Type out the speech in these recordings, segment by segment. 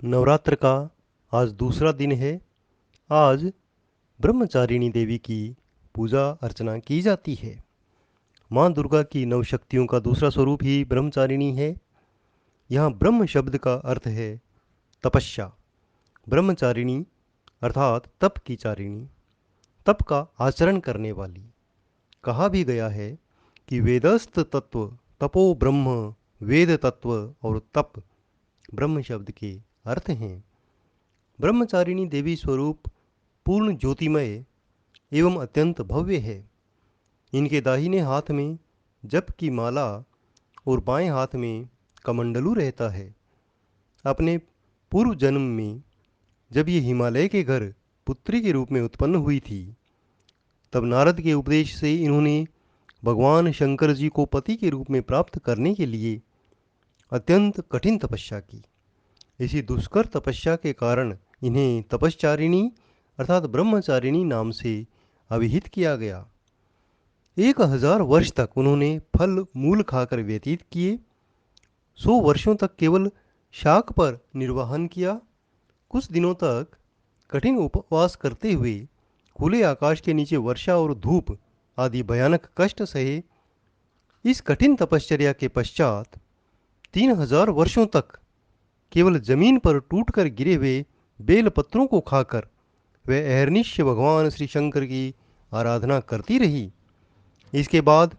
नवरात्र का आज दूसरा दिन है। आज ब्रह्मचारिणी देवी की पूजा अर्चना की जाती है। माँ दुर्गा की नव शक्तियों का दूसरा स्वरूप ही ब्रह्मचारिणी है। यहाँ ब्रह्म शब्द का अर्थ है तपस्या। ब्रह्मचारिणी अर्थात तप की चारिणी, तप का आचरण करने वाली। कहा भी गया है कि वेदस्थ तत्व तपो ब्रह्म, वेद तत्व और तप ब्रह्म शब्द के अर्थ हैं। ब्रह्मचारिणी देवी स्वरूप पूर्ण ज्योतिमय एवं अत्यंत भव्य है। इनके दाहिने हाथ में जप की माला और बाएं हाथ में कमंडलू रहता है। अपने पूर्व जन्म में जब ये हिमालय के घर पुत्री के रूप में उत्पन्न हुई थी, तब नारद के उपदेश से इन्होंने भगवान शंकर जी को पति के रूप में प्राप्त करने के लिए अत्यंत कठिन तपस्या की। इसी दुष्कर तपस्या के कारण इन्हें तपश्चारिणी अर्थात ब्रह्मचारिणी नाम से अभिहित किया गया। 1000 वर्ष तक उन्होंने फल मूल खाकर व्यतीत किए। 100 वर्षों तक केवल शाक पर निर्वाहन किया। कुछ दिनों तक कठिन उपवास करते हुए खुले आकाश के नीचे वर्षा और धूप आदि भयानक कष्ट सहे। इस कठिन तपश्चर्या के पश्चात 3000 वर्षों तक केवल जमीन पर टूटकर गिरे हुए बेल पत्रों को खाकर वे अहर्निश भगवान श्री शंकर की आराधना करती रही। इसके बाद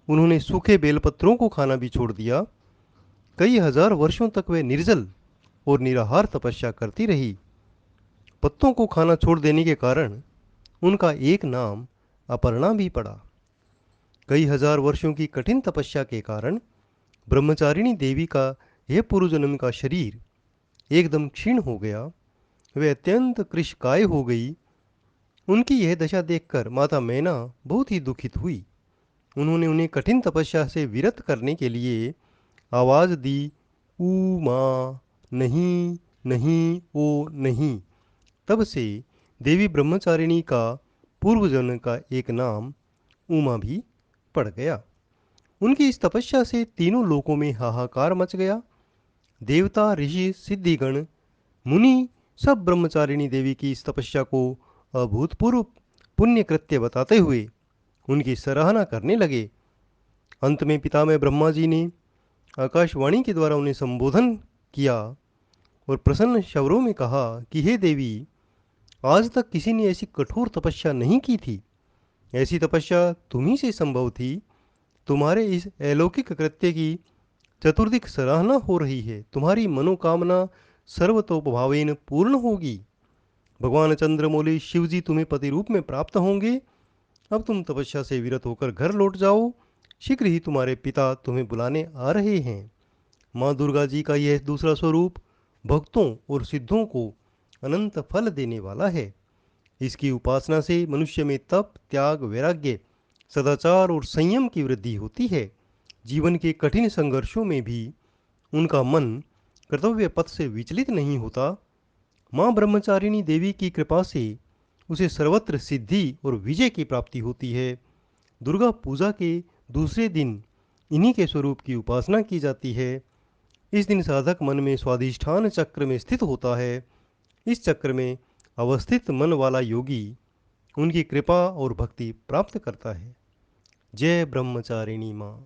उन्होंने सूखे बेलपत्रों को खाना भी छोड़ दिया। कई हजार वर्षों तक वे निर्जल और निराहार तपस्या करती रही। पत्तों को खाना छोड़ देने के कारण उनका एक नाम अपर्णा भी पड़ा। कई हजार वर्षों की कठिन तपस्या के कारण ब्रह्मचारिणी देवी का यह पूर्व जन्म का शरीर एकदम क्षीण हो गया। वे अत्यंत कृशकाय हो गई। उनकी यह दशा देखकर माता मैना बहुत ही दुखित हुई। उन्होंने उन्हें कठिन तपस्या से विरत करने के लिए आवाज दी, ऊ माँ, नहीं नहीं ओ नहीं। तब से देवी ब्रह्मचारिणी का पूर्व जन्म का एक नाम उमा भी पड़ गया। उनकी इस तपस्या से तीनों लोकों में हाहाकार मच गया। देवता, ऋषि, सिद्धिगण, मुनि सब ब्रह्मचारिणी देवी की इस तपस्या को अभूतपूर्व पुण्य कृत्य बताते हुए उनकी सराहना करने लगे। अंत में पितामह ब्रह्मा जी ने आकाशवाणी के द्वारा उन्हें संबोधन किया और प्रसन्न शब्दों में कहा कि हे देवी, आज तक किसी ने ऐसी कठोर तपस्या नहीं की थी। ऐसी तपस्या तुम्ही से संभव थी। तुम्हारे इस अलौकिक कृत्य की चतुर्दिक सराहना हो रही है। तुम्हारी मनोकामना सर्वतोभावेन पूर्ण होगी। भगवान चंद्रमौली शिव जी तुम्हें पति रूप में प्राप्त होंगे। अब तुम तपस्या से विरत होकर घर लौट जाओ। शीघ्र ही तुम्हारे पिता तुम्हें बुलाने आ रहे हैं। माँ दुर्गा जी का यह दूसरा स्वरूप भक्तों और सिद्धों को अनंत फल देने वाला है। इसकी उपासना से मनुष्य में तप, त्याग, वैराग्य, सदाचार और संयम की वृद्धि होती है। जीवन के कठिन संघर्षों में भी उनका मन कर्तव्य पथ से विचलित नहीं होता। माँ ब्रह्मचारिणी देवी की कृपा से उसे सर्वत्र सिद्धि और विजय की प्राप्ति होती है। दुर्गा पूजा के दूसरे दिन इन्हीं के स्वरूप की उपासना की जाती है। इस दिन साधक मन में स्वाधिष्ठान चक्र में स्थित होता है। इस चक्र में अवस्थित मन वाला योगी उनकी कृपा और भक्ति प्राप्त करता है। जय ब्रह्मचारिणी माँ।